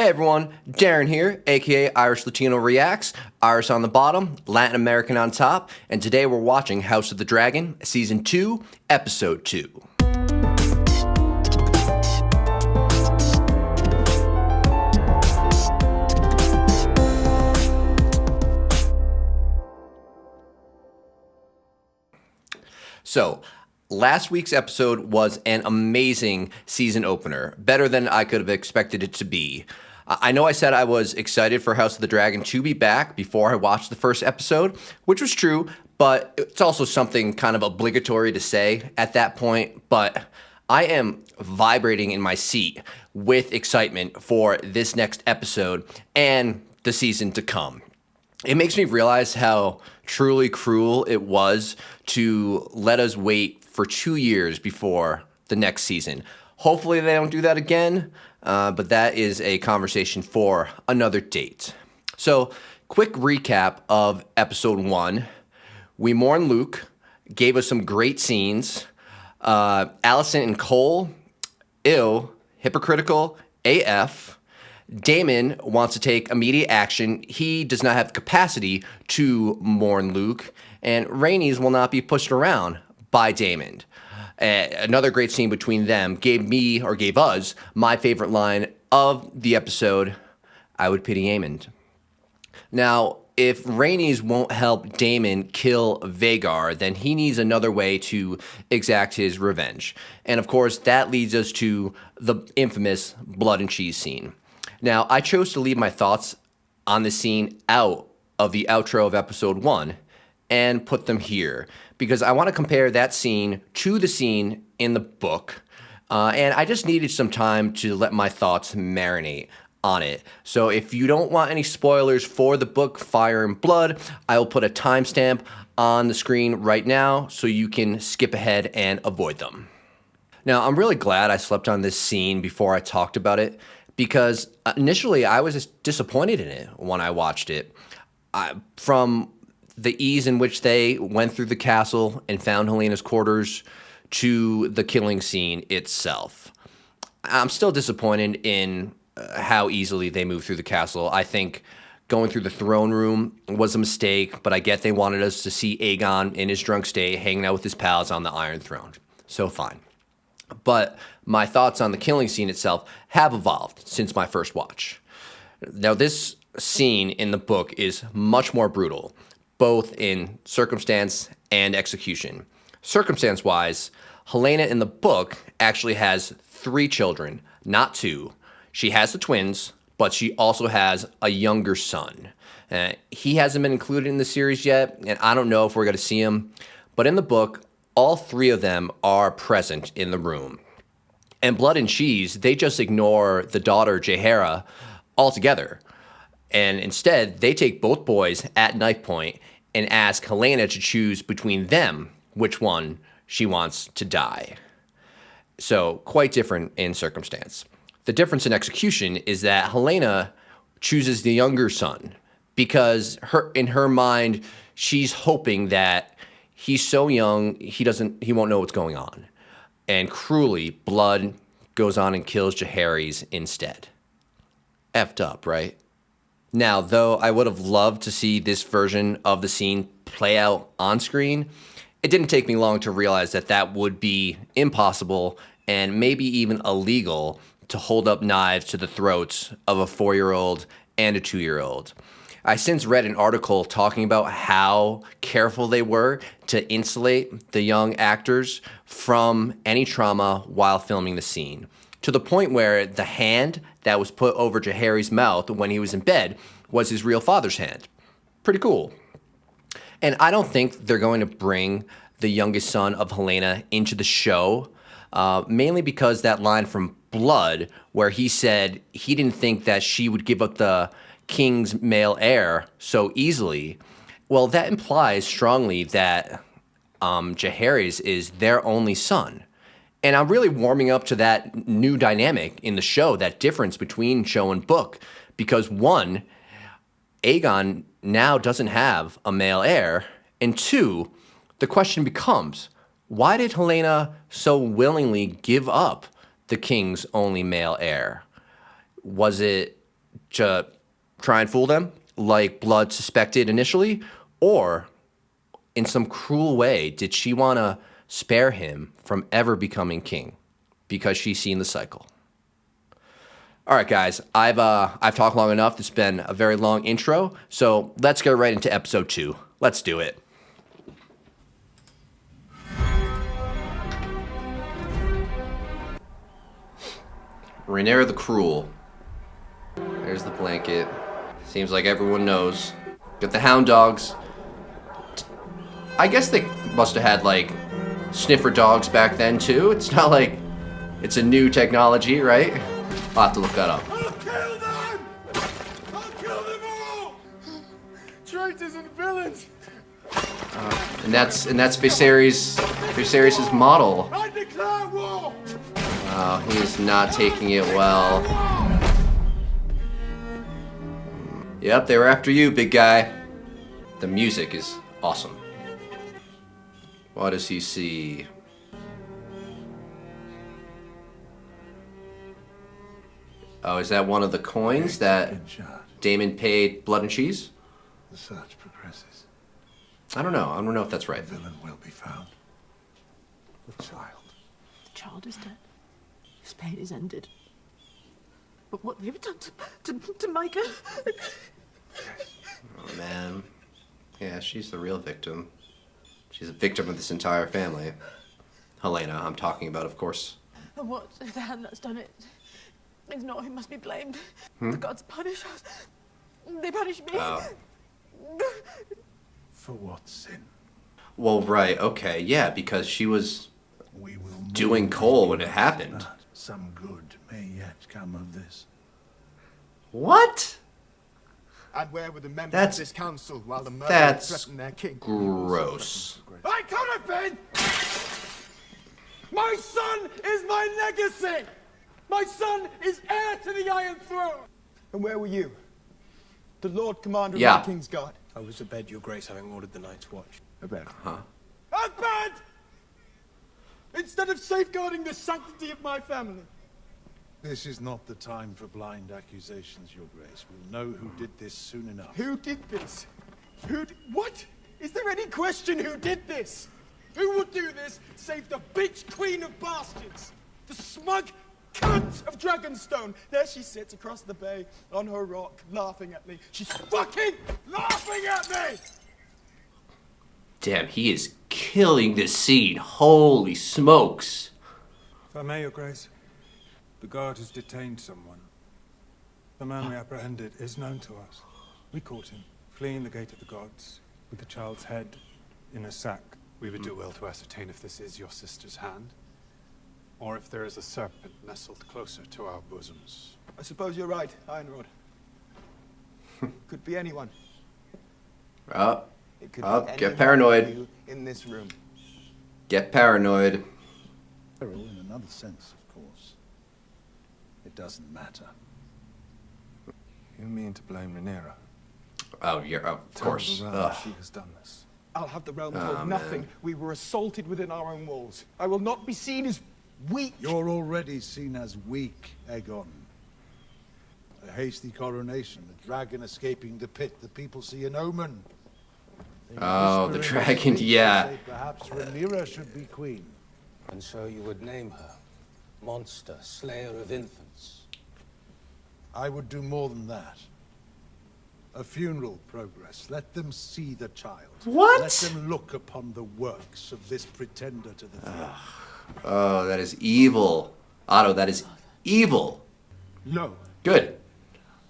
Hey everyone, Darren here, aka Irish Latino Reacts, Irish on the bottom, Latin American on top, and today we're watching House of the Dragon, Season 2, Episode 2. So, last week's episode was an amazing season opener, better than I could have expected it to be. I know I said I was excited for House of the Dragon to be back before I watched the first episode, which was true, but it's also something kind of obligatory to say at that point. But I am vibrating in my seat with excitement for this next episode and the season to come. It makes me realize how truly cruel it was to let us wait for 2 years before the next season. Hopefully they don't do that again, but that is a conversation for another date. So, quick recap of episode 1. We mourn Luke, gave us some great scenes. Alicent and Cole, hypocritical, AF. Daemon wants to take immediate action. He does not have the capacity to mourn Luke, and Rhaenys will not be pushed around by Daemon. Another great scene between them gave us my favorite line of the episode: "I would pity Aemond." Now, if Rhaenys won't help Daemon kill Vhagar, then he needs another way to exact his revenge. And of course, that leads us to the infamous blood and cheese scene. Now, I chose to leave my thoughts on this scene out of the outro of episode 1 and put them here because I want to compare that scene to the scene in the book, and I just needed some time to let my thoughts marinate on it. So if you don't want any spoilers for the book Fire and Blood, I will put a timestamp on the screen right now so you can skip ahead and avoid them. Now, I'm really glad I slept on this scene before I talked about it, because initially I was just disappointed in it when I watched it. From the ease in which they went through the castle and found Helena's quarters to the killing scene itself. I'm still disappointed in how easily they moved through the castle. I think going through the throne room was a mistake, but I get they wanted us to see Aegon in his drunk state hanging out with his pals on the Iron Throne. So fine. But my thoughts on the killing scene itself have evolved since my first watch. Now, this scene in the book is much more brutal, both in circumstance and execution. Circumstance-wise, Helena in the book actually has 3 children, not 2. She has the twins, but she also has a younger son. He hasn't been included in the series yet, and I don't know if we're going to see him. But in the book, all 3 of them are present in the room. And Blood and Cheese, they just ignore the daughter, Jaehaera, altogether. And instead, they take both boys at knife point and ask Helena to choose between them which one she wants to die. So, quite different in circumstance. The difference in execution is that Helena chooses the younger son because in her mind, she's hoping that he's so young, he won't know what's going on. And cruelly, Blood goes on and kills Jaehaerys instead. Effed up, right? Now, though I would have loved to see this version of the scene play out on screen, it didn't take me long to realize that that would be impossible and maybe even illegal to hold up knives to the throats of a 4-year-old and a 2-year-old. I since read an article talking about how careful they were to insulate the young actors from any trauma while filming the scene, to the point where the hand that was put over Jaehaerys' mouth when he was in bed was his real father's hand. Pretty cool. And I don't think they're going to bring the youngest son of Helena into the show, mainly because that line from Blood, where he said he didn't think that she would give up the king's male heir so easily, well, that implies strongly that Jaehaerys is their only son. And I'm really warming up to that new dynamic in the show, that difference between show and book, because 1, Aegon now doesn't have a male heir, and 2, the question becomes, why did Helena so willingly give up the king's only male heir? Was it to try and fool them, like Blood suspected initially? Or in some cruel way, did she want to spare him from ever becoming king because she's seen the cycle? All right, guys, I've talked long enough. It's been a very long intro, so let's get right into episode 2. Let's do it. Rhaenyra the Cruel. There's the blanket. Seems like everyone knows. Got the hound dogs. I guess they must have had, like, sniffer dogs back then, too. It's not like it's a new technology, right? I'll have to look that up. I'll kill them! I'll kill them all! Traitors and villains! And that's Viserys' model. I declare war! Oh, he's not taking it well. Yep, they were after you, big guy. The music is awesome. What does he see? Oh, is that one of the coins that Daemon paid Blood and Cheese? The search progresses. I don't know. I don't know if that's right. The villain will be found. The child. The child is dead. His pain is ended. But what they've done to Micah... Oh, man. Yeah, she's the real victim. She's a victim of this entire family. Helena, I'm talking about, of course. And what if the hand that's done it is not who must be blamed? The gods punish us. They punish me. Oh. For what sin? Well, right, okay, yeah, because she was We will doing coal when it happened. But some good may yet come of this. What? And where were the members That's- of this council while the murderers That's threatened their king? gross. I could have been! My son is my legacy! My son is heir to the Iron Throne! And where were you? The Lord Commander Yeah. of the King's Guard. I was abed, your grace, having ordered the night's watch. Abed. Huh? Abed! Instead of safeguarding the sanctity of my family. This is not the time for blind accusations, Your Grace. We'll know who did this soon enough. Who did this? What? Is there any question who did this? Who would do this save the bitch queen of bastards? The smug cunt of Dragonstone. There she sits across the bay on her rock, laughing at me. She's fucking laughing at me! Damn, he is killing this scene. Holy smokes. If I may, your grace, the guard has detained someone. The man we apprehended is known to us. We caught him, fleeing the gate of the gods, with the child's head in a sack. We would do well to ascertain if this is your sister's hand, or if there is a serpent nestled closer to our bosoms. I suppose you're right, Ironrod. Could be anyone. Oh, It could Oh, be get any paranoid. one of you in this room. get paranoid. In another sense, of course. It doesn't matter. You mean to blame Rhaenyra? Oh, you're, of course. Tell the realm Ugh. she has done this. I'll have the realm Oh, told man. nothing. We were assaulted within our own walls. I will not be seen as weak. You're already seen as weak, Aegon. A hasty coronation, the dragon escaping the pit, the people see an omen. They Oh, the whisper in dragon, sleep, yeah. say perhaps Rhaenyra should be queen. And so you would name her Monster, Slayer of Infants. I would do more than that. A funeral progress. Let them see the child. What? Let them look upon the works of this pretender to the throne. Oh, that is evil. Otto, that is evil. No, Good.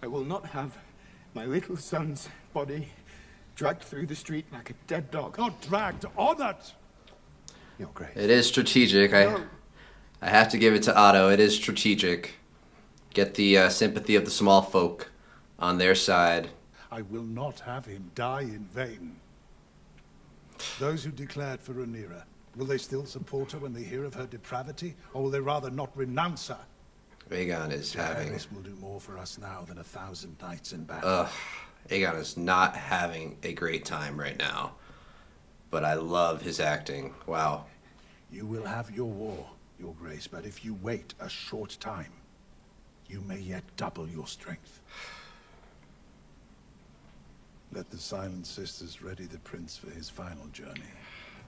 I will not have my little son's body dragged through the street like a dead dog. Not dragged, honored! Your Grace. It is strategic. I have to give it to Otto. It is strategic. Get the sympathy of the small folk on their side. I will not have him die in vain. Those who declared for Rhaenyra, will they still support her when they hear of her depravity, or will they rather not renounce her? Aegon is having... This will do more for us now than 1,000 knights in battle. Aegon is not having a great time right now. But I love his acting. Wow. You will have your war, Your Grace, but if you wait a short time, you may yet double your strength. Let the Silent Sisters ready the prince for his final journey.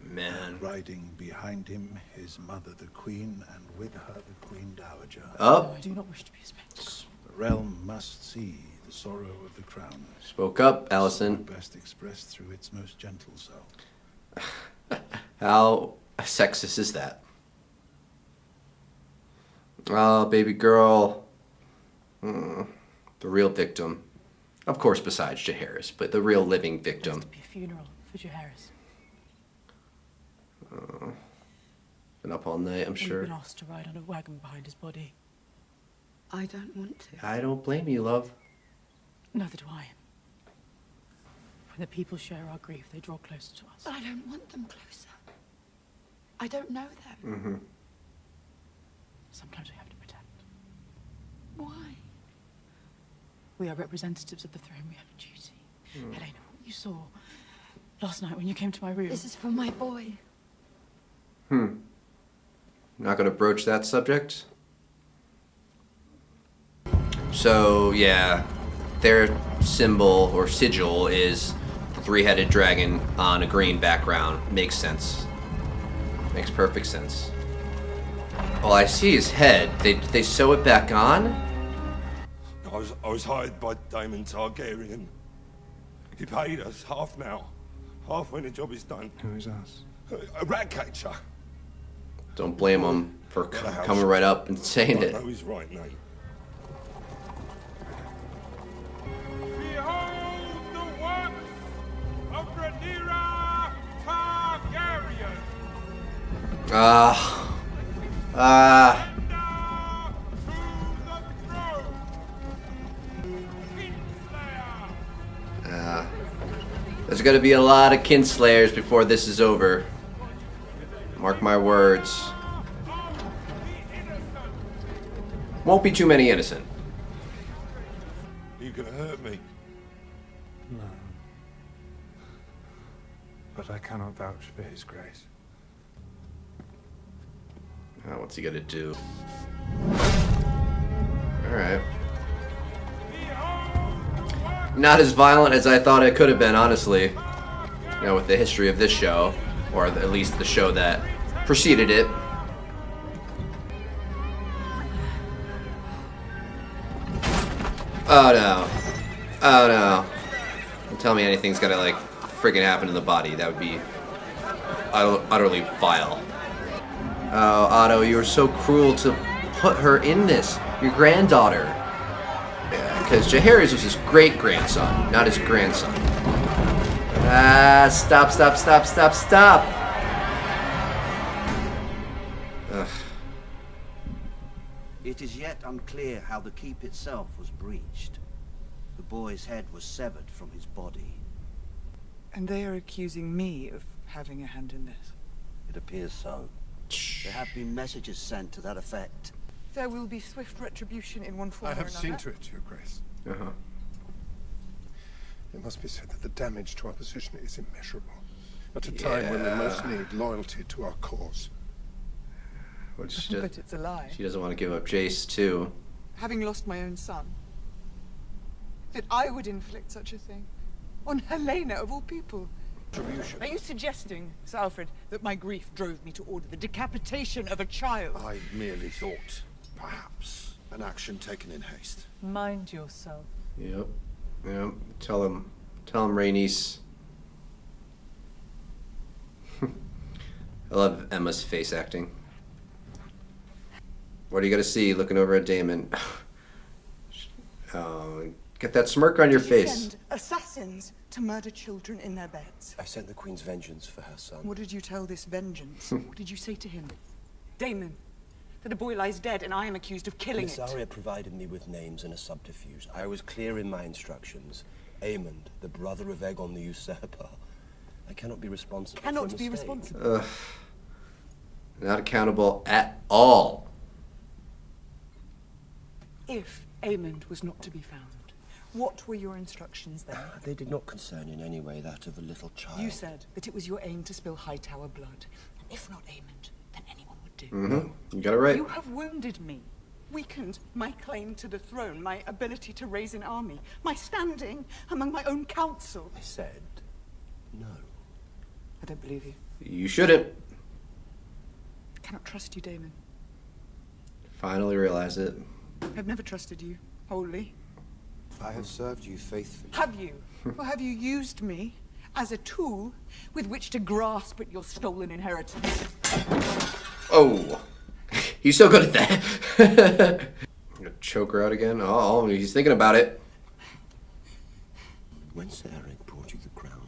Man. Riding behind him, his mother the queen, and with her the queen dowager. Up. I do not wish to be a spectacle. The realm must see the sorrow of the crown. Spoke up, Allison. Best expressed through its most gentle soul. How sexist is that? Oh, baby girl. The real victim. Of course, besides Jaehaerys, but the real living victim. There's to be a funeral for Jaehaerys. Been up all night, I'm sure. We've been asked to ride on a wagon behind his body. I don't want to. I don't blame you, love. Neither do I. When the people share our grief, they draw closer to us. But I don't want them closer. I don't know them. Sometimes we have to pretend. Why? We are representatives of the throne. We have a duty. Helena, what you saw last night when you came to my room. This is for my boy. Not gonna broach that subject. So, yeah, their symbol or sigil is the three-headed dragon on a green background. Makes sense. Makes perfect sense. Well, I see his head. They sew it back on? I was hired by Daemon Targaryen. He paid us half now. Half when the job is done. Who is us? A rat catcher. Don't blame him for Got a house. coming right up and saying I it. know his right name. Behold the works of Rhaenyra Targaryen. Ah. Now to the throne. Kingslayer. There's gonna be a lot of kinslayers before this is over. Mark my words. Won't be too many innocent. Are you gonna hurt me? No. But I cannot vouch for his grace. Oh, what's he gonna do? Alright. Not as violent as I thought it could have been, honestly. You know, with the history of this show, or at least the show that preceded it. Oh no. Oh no. Don't tell me anything's gonna, like, friggin' happen to the body. That would be utterly vile. Oh, Otto, you were so cruel to put her in this. Your granddaughter. Because Jaehaerys was his great-grandson, not his grandson. Ah, stop. Ugh. It is yet unclear how the keep itself was breached. The boy's head was severed from his body. And they are accusing me of having a hand in this. It appears so. There have been messages sent to that effect. There will be swift retribution in one form I or have another. seen to it, Your Grace. Uh-huh. It must be said that the damage to our position is immeasurable. At a time when we most need loyalty to our cause. But she But it's a lie. doesn't want to give up Jace, too. Having lost my own son, that I would inflict such a thing on Helena of all people. Retribution. Are you suggesting, Sir Alfred, that my grief drove me to order the decapitation of a child? I merely thought, perhaps, an action taken in haste. Mind yourself. Yep. Tell him, Rhaenys. I love Emma's face acting. What are you gonna see looking over at Daemon? Oh, get that smirk on your Did you face. send assassins to murder children in their beds? I sent the Queen's vengeance for her son. What did you tell this vengeance? What did you say to him? Damon, that a boy lies dead and I am accused of killing Miss it. Arya provided me with names and a subterfuge. I was clear in my instructions. Aemond, the brother of Aegon the Usurper. I cannot be responsible for a Cannot be mistake. responsible. Not accountable at all. If Aemond was not to be found, what were your instructions then? They did not concern in any way that of a little child. You said that it was your aim to spill Hightower blood. And if not Aemond, then anyone would do. Mm-hmm. You got it right. You have wounded me. weakened my claim to the throne, my ability to raise an army, my standing among my own council. I said no. I don't believe you. You shouldn't. I cannot trust you, Damon. Finally realize it. I've never trusted you wholly. I have served you faithfully. Have you? Or have you used me as a tool with which to grasp at your stolen inheritance? Oh. He's so good at that. I'm gonna choke her out again. Oh, he's thinking about it. When Sir Eric brought you the crown,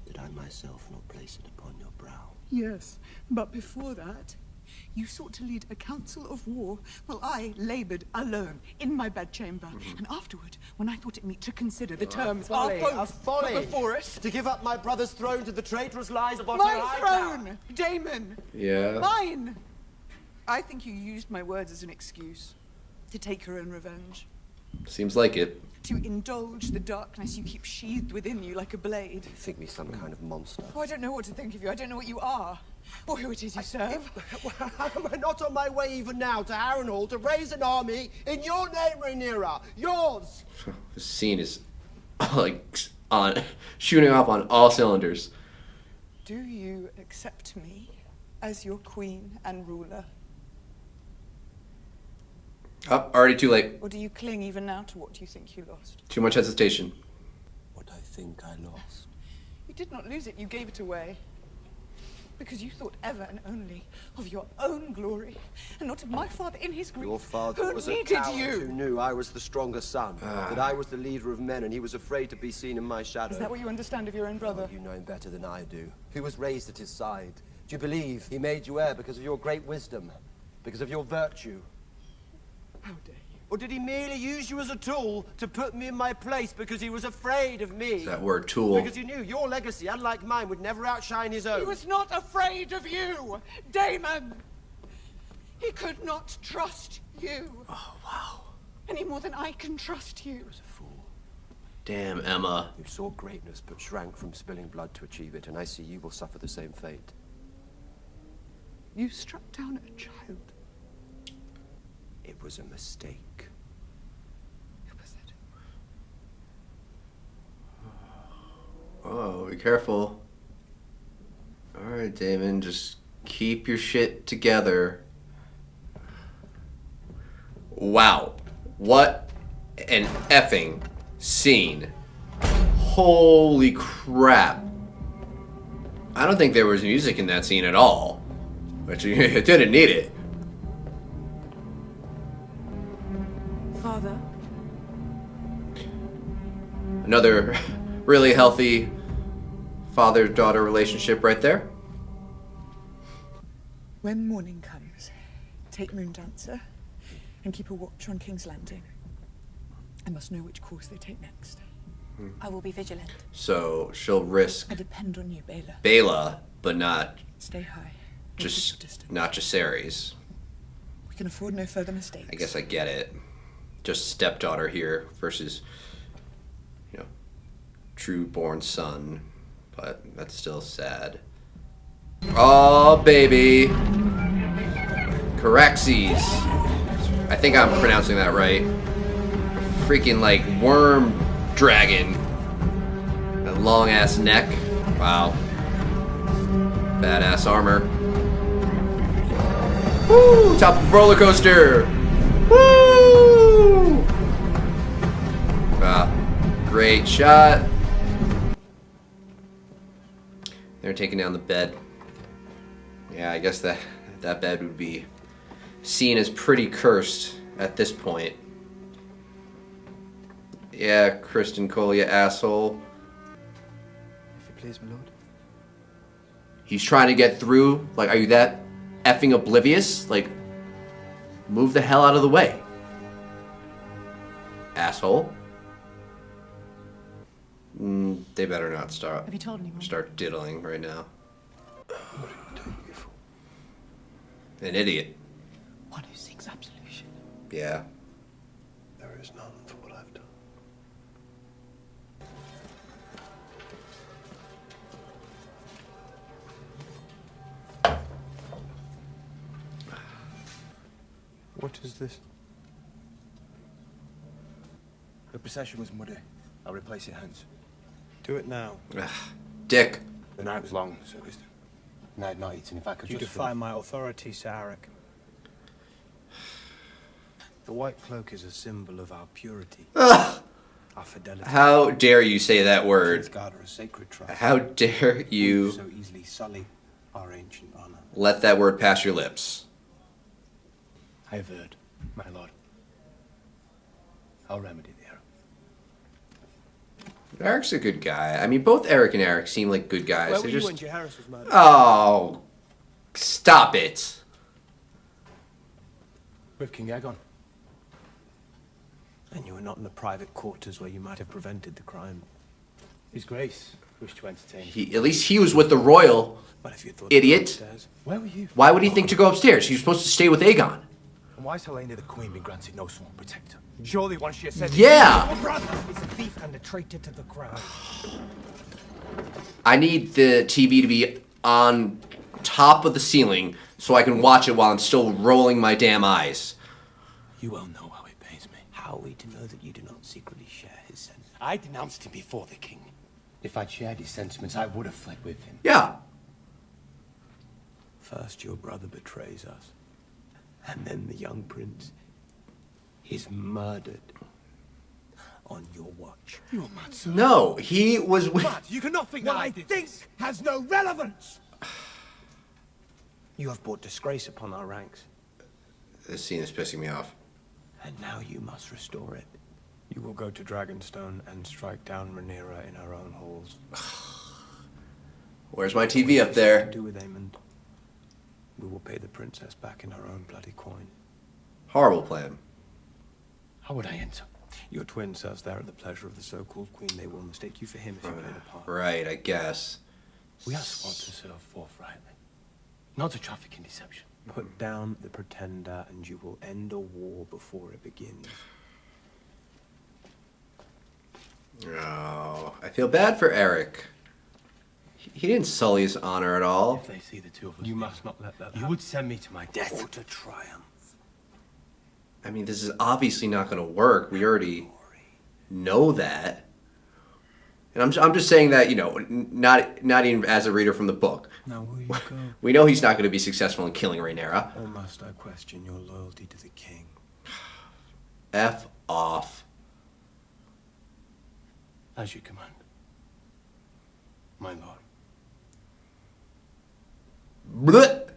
did I myself not place it upon your brow? Yes, but before that, you sought to lead a council of war while I laboured alone in my bedchamber. And afterward, when I thought it meet to consider the terms Folly, our a oath folly! before us. To give up my brother's throne to the traitorous lies of My throne, Damon! Yeah. Mine! I think you used my words as an excuse to take your own revenge. Seems like it. To indulge the darkness you keep sheathed within you like a blade. You think me some kind of monster? Oh, I don't know what to think of you. I don't know what you are. Or who it is you serve. Am I not on my way even now to Harrenhal to raise an army in your name, Rhaenyra? Yours! This scene is like on shooting off on all cylinders. Do you accept me as your queen and ruler? Oh, already too late. Or do you cling even now to what you think you lost? Too much hesitation. What I think I lost. You did not lose it, you gave it away. Because you thought ever and only of your own glory, and not of my father in his grief. Your father who was needed a coward you. who knew I was the stronger son, that I was the leader of men, and he was afraid to be seen in my shadow. Is that what you understand of your own brother? Oh, you know him better than I do. Who was raised at his side? Do you believe he made you heir because of your great wisdom, because of your virtue? How dare you? Or did he merely use you as a tool to put me in my place because he was afraid of me? That word tool. Because he knew your legacy, unlike mine, would never outshine his own. He was not afraid of you, Damon! He could not trust you. Oh, wow. Any more than I can trust you. He was a fool. Damn, Emma. You saw greatness but shrank from spilling blood to achieve it, and I see you will suffer the same fate. You struck down a child. It was a mistake. Who was it? Oh, be careful. Alright, Damon, just keep your shit together. Wow. What an effing scene. Holy crap. I don't think there was music in that scene at all. But you didn't need it. Father. Another really healthy father-daughter relationship right there. When morning comes, take Moondancer and keep a watch on King's Landing. I must know which course they take next. I will be vigilant. So she'll risk I depend on you, Baela. Baela, but not Stay high. just not Jacaerys. We can afford no further mistakes. I guess I get it. Just stepdaughter here versus, you know, true born son. But that's still sad. Oh, baby. Caraxes. I think I'm pronouncing that right. Freaking, like, worm dragon. That long-ass neck. Wow. Badass armor. Woo! Top of the roller coaster! Woo! Ah, great shot. They're taking down the bed. Yeah, I guess that bed would be seen as pretty cursed at this point. Yeah, Kristen Cole, you asshole. If you please, my lord. He's trying to get through. Like, are you that effing oblivious? Like, move the hell out of the way. Asshole. They better not Have you told anyone? start diddling right now. An idiot. One who seeks absolution. Yeah. There is none for what I've done. What is this? The procession was muddy. I'll replace it, Hans. Do it now. Ugh, Dick. The night was long, Sir Winston. And I had not eaten. If I could You just... defy my authority, Sir Eric. The white cloak is a symbol of our purity. Ugh. Our fidelity. How dare you say that word? Kingsguard are a sacred trust. How dare you so easily sully our ancient honor. let that word pass your lips? I have heard, my lord. I'll remedy the error. Eric's a good guy. I mean, both Eric and Eric seem like good guys. Where They're were just... you when Jaehaerys was murdered? Oh, stop it. With King Aegon. And you were not in the private quarters where you might have prevented the crime. His Grace wished to entertain. At least he was with the royal. But if you thought Idiot. Where were you? Why would he think to go upstairs? He was supposed to stay with Aegon. And why has Helena the Queen been granted no sworn protector? Surely once she has said... Yeah. Your brother is a thief and a traitor to the crown. I need the TV to be on top of the ceiling so I can watch it while I'm still rolling my damn eyes. You well know how it pains me. How are we to know that you do not secretly share his sentiments? I denounced him before the king. If I'd shared his sentiments, I would have fled with him. Yeah. First your brother betrays us. And then the young prince is murdered on your watch. You're mad, sir. No, he was with... Mad. You cannot think that I think has no relevance. You have brought disgrace upon our ranks. This scene is pissing me off. And now you must restore it. You will go to Dragonstone and strike down Rhaenyra in her own halls. Where's my TV up there? Do with Aemond. We will pay the princess back in her own bloody coin. Horrible plan. How would I enter? Your twin serves there at the pleasure of the so-called queen. They will mistake you for him if you play the part. Right, I guess. We are sworn to serve forthrightly, not to traffic in deception. Put down the pretender and you will end a war before it begins. Oh, I feel bad for Eric. He didn't sully his honor at all. If they see the two of us, you must not let that happen. You would send me to my death. Or to triumph. I mean, this is obviously not going to work. We already know that. And I'm just saying that, you know, not even as a reader from the book. Now will you go? We know he's not going to be successful in killing Rhaenyra. Or must I question your loyalty to the king? F off. As you command. My lord. Blech.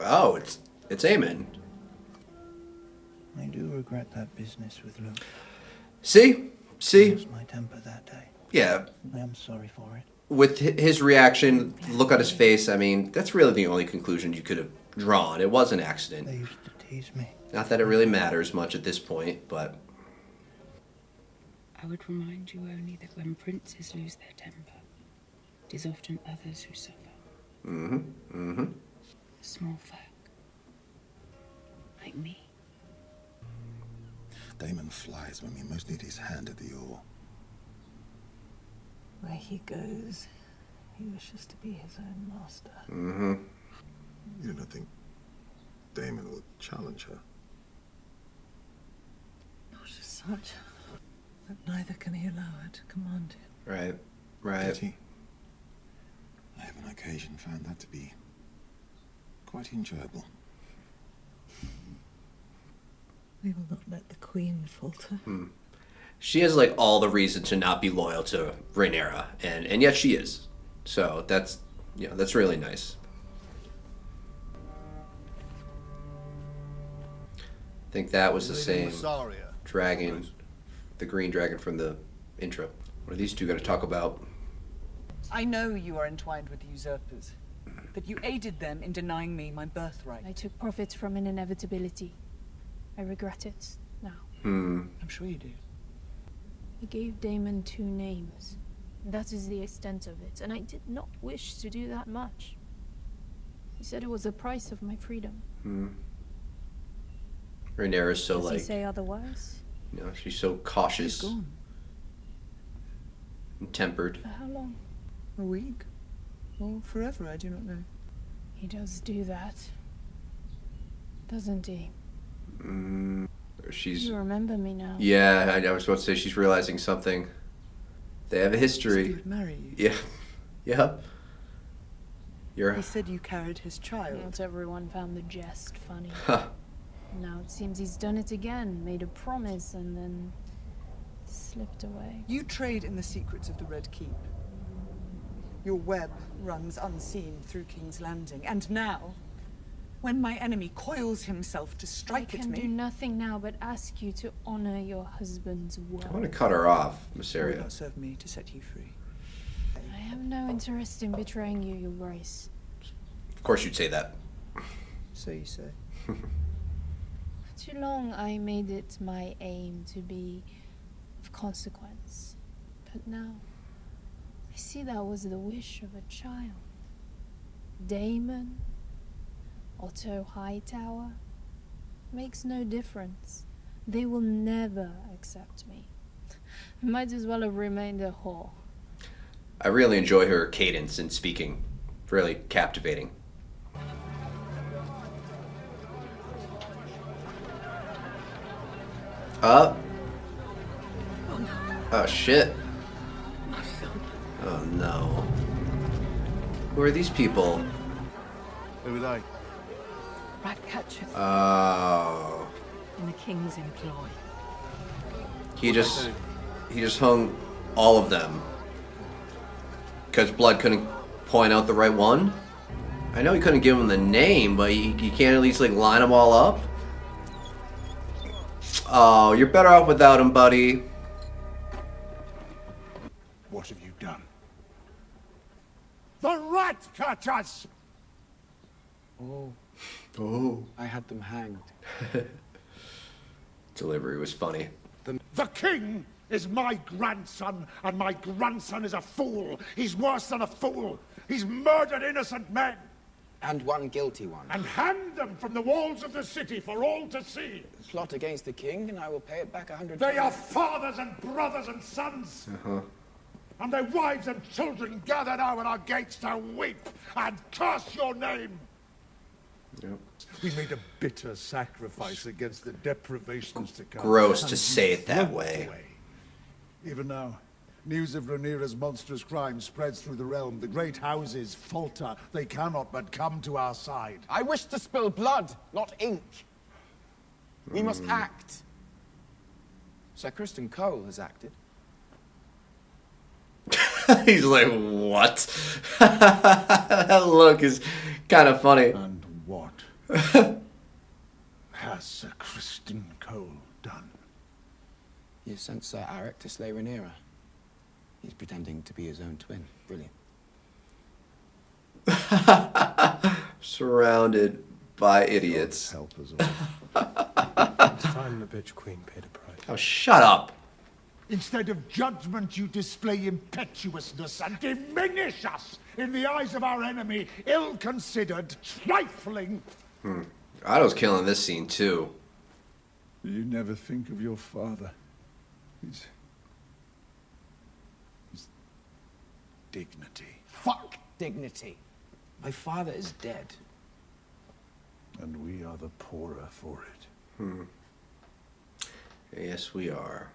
Oh, it's Aemon. I do regret that business with Luke. See? I lost my temper that day. Yeah. I am sorry for it. With his reaction, look on his face, I mean, that's really the only conclusion you could have drawn. It was an accident. They used to tease me. Not that it really matters much at this point, but... I would remind you only that when princes lose their temper, it is often others who suffer. The small folk. Like me. Daemon flies when we most need his hand at the oar. Where he goes, he wishes to be his own master. You don't think Daemon will challenge her? Not as such, but neither can he allow her to command him. Right, right. Pity. I have on occasion found that to be quite enjoyable. We will not let the queen falter. She has, like, all the reason to not be loyal to Rhaenyra, and yet she is. So that's, you know, that's really nice. I think that was the same dragon, the green dragon from the intro. What are these two going to talk about? I know you are entwined with the usurpers, that you aided them in denying me my birthright. I took profit from an inevitability. I regret it now. I'm sure you do. He gave Daemon 2 names. That is the extent of it, and I did not wish to do that much. He said it was the price of my freedom. Rhaenyra's so, Does like, he say otherwise? you know, she's so cautious She's gone. and tempered. For how long? A week. Or forever, I do not know. He does do that, doesn't he? She's. You remember me now. Yeah, I was about to say she's realizing something. They have a history. He would marry you. Yeah. Yep. He said you carried his child. Not everyone found the jest funny. Huh. Now it seems he's done it again, made a promise and then slipped away. You trade in the secrets of the Red Keep. Your web runs unseen through King's Landing, and now, when my enemy coils himself to strike at I can me... do nothing now but ask you to honor your husband's word. I want to cut her off, It would Mysaria. not serve me to set you free. I have no interest in betraying you, Your Grace. Of course you'd say that. So you say. For too long I made it my aim to be of consequence. But now, I see that was the wish of a child. Damon, Otto Hightower, makes no difference. They will never accept me. I might as well have remained a whore. I really enjoy her cadence in speaking. Really captivating. Oh shit. Oh no. Who are these people? Who are they? Ratcatchers Oh. in the king's employ. He just hung all of them. Because Blood couldn't point out the right one? I know he couldn't give him the name, but you can't at least like line them all up? Oh, you're better off without him, buddy. What have you done? The Ratcatchers! Oh. Oh. I had them hanged. Delivery was funny. The king is my grandson, and my grandson is a fool. He's worse than a fool. He's murdered innocent men. And one guilty one. And hanged them from the walls of the city for all to see. Plot against the king, and I will pay it back 100 They are times. fathers and brothers and sons. Uh-huh. And their wives and children gather now at our gates to weep and curse your name. Yep. We made a bitter sacrifice against the deprivations to come. Gross to And say you it that float way. away. Even now, news of Rhaenyra's monstrous crime spreads through the realm. The great houses falter. They cannot but come to our side. I wish to spill blood, not ink. We must act. Sir Kristen Cole has acted. He's like, what? That look is kind of funny. And what has Sir Kristen Cole done? He has sent Sir Aric to slay Rhaenyra. He's pretending to be his own twin. Brilliant. Surrounded by idiots. Help us It's time the bitch queen paid a price. Oh, shut up. Instead of judgment, you display impetuousness and diminish us in the eyes of our enemy, ill-considered, trifling. Otto's killing this scene, too. You never think of your father. His dignity. Fuck dignity. My father is dead. And we are the poorer for it. Yes, we are.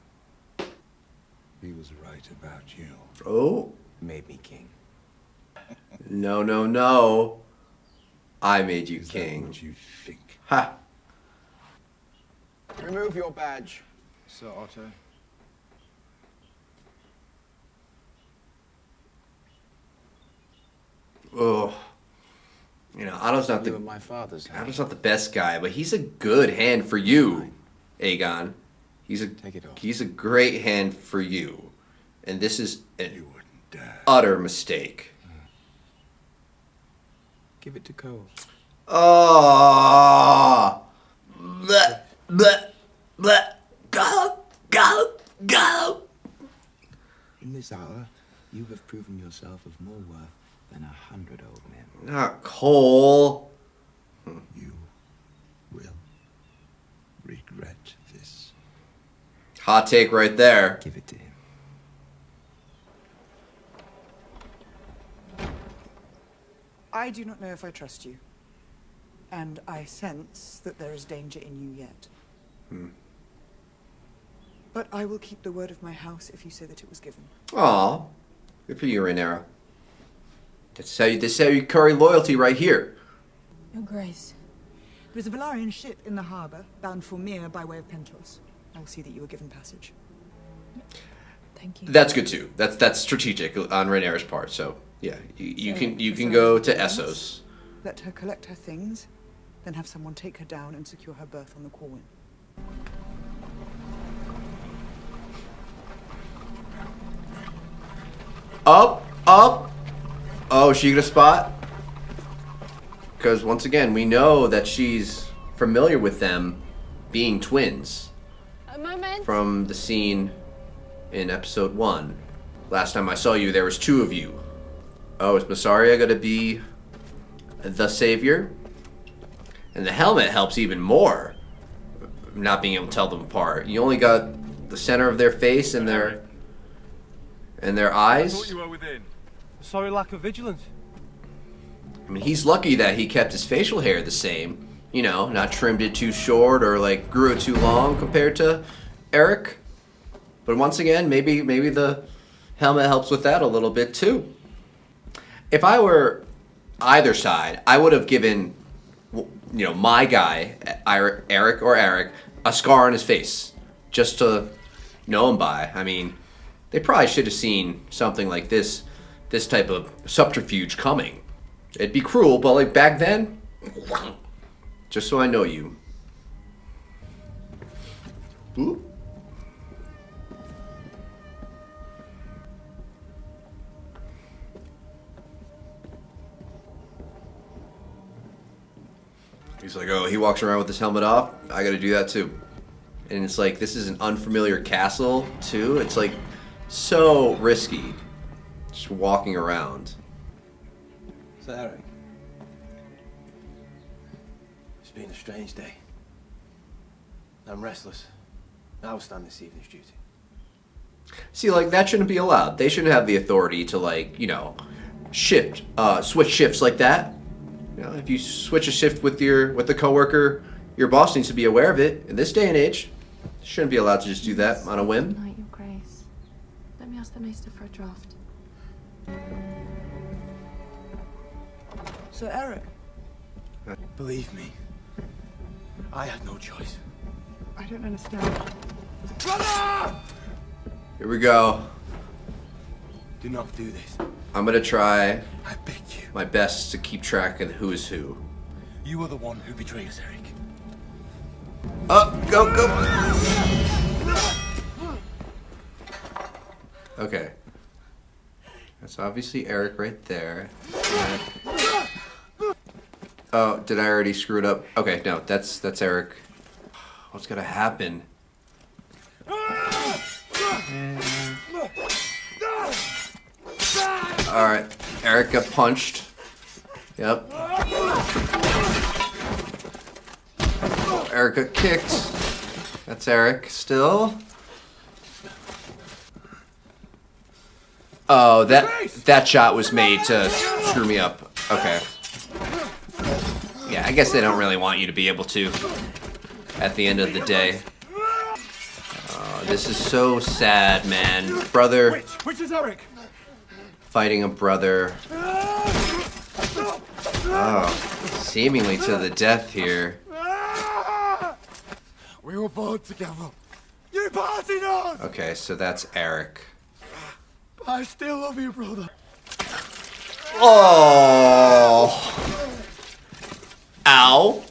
He was right about you. Oh. Made me king. No, no, no. I made you Is king. that what you think? Ha. Remove your badge. Sir Otto. Oh. You know, Otto's not You the were my father's hand. Otto's not the best guy, but he's a good hand for you, Aegon. Take it off. He's a great hand for you. And this is an You wouldn't dare. utter mistake. Give it to Cole. Oh. Bleh, bleh, bleh. Go, go, go. In this hour, you have proven yourself of more worth than 100 old men. Not Cole. You will regret this. Hot take right there. Give it to him. I do not know if I trust you. And I sense that there is danger in you yet. But I will keep the word of my house if you say that it was given. Aw, good for you, Rhaenyra. That's how you curry loyalty right here. Your Grace. There is a Valarian ship in the harbour, bound for Mir by way of Pentos. I will see that you are given passage. Thank you. That's good too. That's strategic on Rhaenyra's part. So yeah, you can go to Essos. Let her collect her things, then have someone take her down and secure her berth on the Corwin. Up. Oh, she get a spot? Because once again, we know that she's familiar with them being twins. A moment. From the scene in episode 1. Last time I saw you, there was 2 of you. Oh, is Massaria gonna be the savior? And the helmet helps even more. Not being able to tell them apart. You only got the center of their face and their eyes. I thought you were within. Sorry, lack of vigilance. I mean, he's lucky that he kept his facial hair the same. You know, not trimmed it too short or like grew it too long compared to Eric. But once again, maybe the helmet helps with that a little bit too. If I were either side, I would have given, you know, my guy, Eric, a scar on his face just to know him by. I mean, they probably should have seen something like this type of subterfuge coming. It'd be cruel, but like back then, just so I know you. Ooh. He's like, oh, he walks around with his helmet off. I gotta do that too. And it's like, this is an unfamiliar castle too. It's like so risky. Just walking around. So, Eric, it's been a strange day. I'm restless. I will stand this evening's duty. See, like, that shouldn't be allowed. They shouldn't have the authority to, like, you know, switch shifts like that. You know, if you switch a shift with the coworker, your boss needs to be aware of it. In this day and age, shouldn't be allowed to just do that on a whim. Night, Your Grace. Let me ask the Maester for a draft. Sir Eric. Believe me, I had no choice. I don't understand. Brother! Here we go. Do not do this. I'm gonna try I beg you. my best to keep track of who is who. You are the one who betrayed us, Eric. Go! Okay. That's obviously Eric right there. Oh, did I already screw it up? Okay, no, that's Eric. What's gonna happen? Alright, Eric got punched. Yep. Eric got kicked. That's Eric still. Oh, that shot was made to screw me up. Okay. Yeah, I guess they don't really want you to be able to at the end of the day. This is so sad, man. Brother Which is Eric? fighting a brother. Oh, seemingly to the death here. We were born together. You parted us! Okay, so that's Eric. But I still love you, brother. Oh! Ow!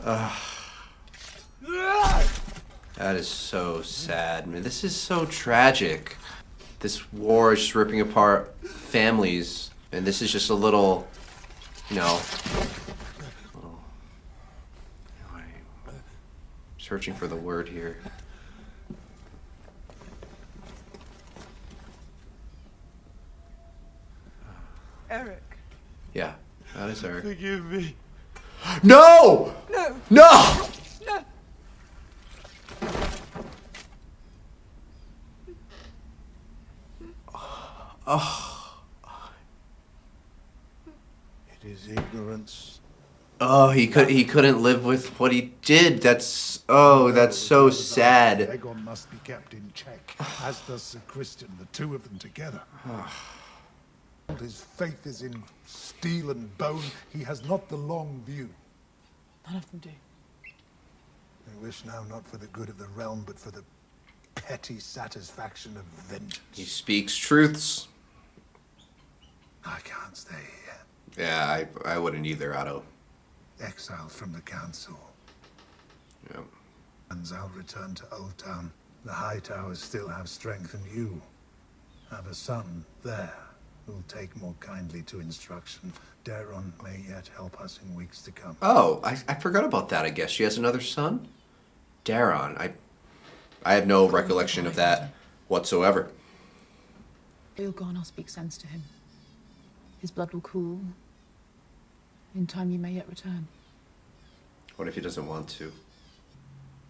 Ugh. That is so sad, man. This is so tragic. This war is just ripping apart families, and this is just a little, you know, searching for the word here. Eric. Yeah, that is Eric. Forgive me. No! No! No! No! Oh. It is ignorance. Oh, he couldn't live with what he did. That's so sad. Aegon must be kept in check, as does Sir Christian, the two of them together. His faith is in steel and bone. He has not the long view. None of them do. They wish now not for the good of the realm, but for the petty satisfaction of vengeance. He speaks truths. I can't stay here. Yeah, I wouldn't either, Otto. Exiled from the council. Yeah. And I'll return to Old Town. The High Towers still have strength, and you have a son there who'll take more kindly to instruction. Darren may yet help us in weeks to come. Oh, I forgot about that, I guess. She has another son? Darren. I have no recollection of that whatsoever. You're gone, I'll speak sense to him. His blood will cool. In time, you may yet return. What if he doesn't want to?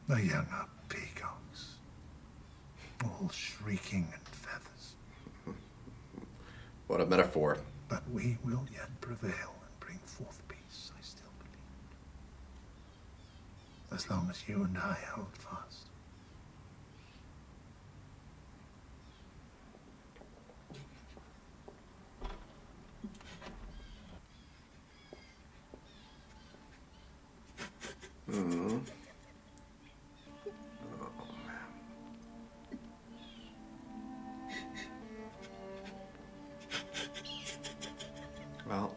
The young are peacocks, all shrieking and feathers. What a metaphor. But we will yet prevail and bring forth peace, I still believe. As long as you and I hold fast. Mm-hmm. Well,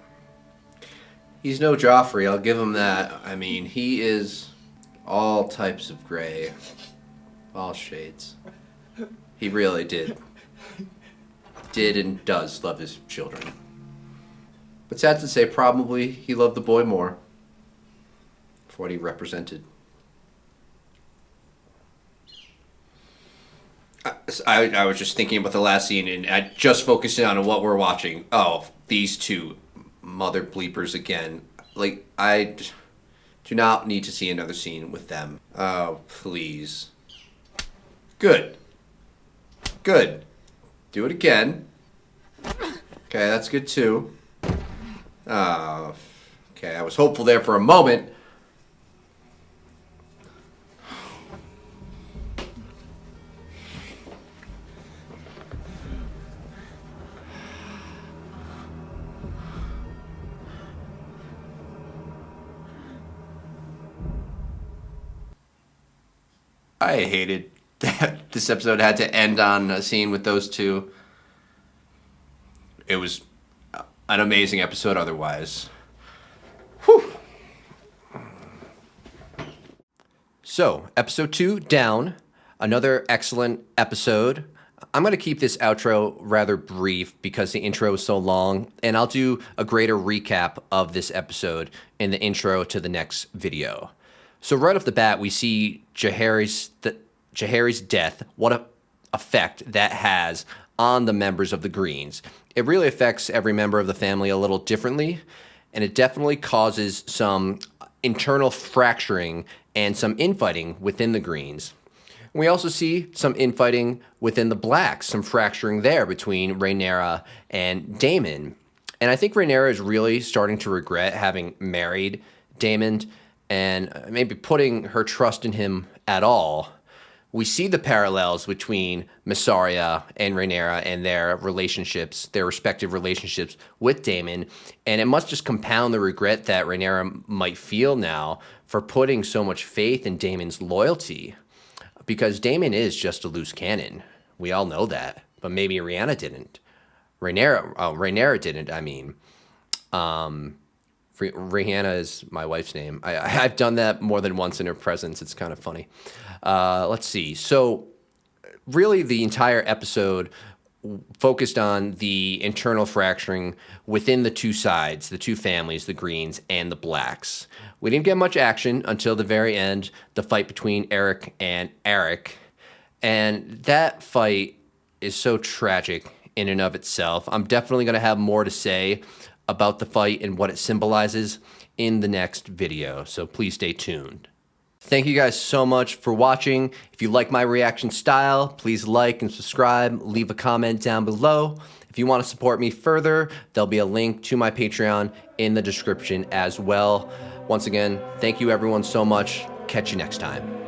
he's no Joffrey, I'll give him that. I mean, he is all types of gray. All shades. He really did and does love his children. But sad to say, probably he loved the boy more for what he represented. I was just thinking about the last scene and I just focusing on what we're watching. Oh, these two mother bleepers again. Like, I do not need to see another scene with them. Oh, please. Good. Good. Do it again. Okay, that's good too. Okay, I was hopeful there for a moment. I hated that this episode had to end on a scene with those two. It was an amazing episode otherwise. Whew. So, episode 2 down. Another excellent episode. I'm going to keep this outro rather brief because the intro is so long, and I'll do a greater recap of this episode in the intro to the next video. So right off the bat, we see Jaehaerys' death, what an effect that has on the members of the Greens. It really affects every member of the family a little differently, and it definitely causes some internal fracturing and some infighting within the Greens. We also see some infighting within the Blacks, some fracturing there between Rhaenyra and Daemon. And I think Rhaenyra is really starting to regret having married Daemon and maybe putting her trust in him at all. We see the parallels between Mysaria and Rhaenyra and their relationships, their respective relationships with Daemon, and it must just compound the regret that Rhaenyra might feel now for putting so much faith in Daemon's loyalty, because Daemon is just a loose cannon. We all know that, but maybe Rhaenyra didn't. Rhaenyra didn't, I mean. Rihanna is my wife's name. I've done that more than once in her presence. It's kind of funny. Let's see. So really the entire episode focused on the internal fracturing within the two sides, the two families, the Greens and the Blacks. We didn't get much action until the very end, the fight between Eric and Eric. And that fight is so tragic in and of itself. I'm definitely going to have more to say about the fight and what it symbolizes in the next video, so please stay tuned. Thank you guys so much for watching. If you like my reaction style, please like and subscribe, leave a comment down below, If you want to support me further, there'll be a link to my Patreon in the description as well. Once again, thank you everyone so much. Catch you next time.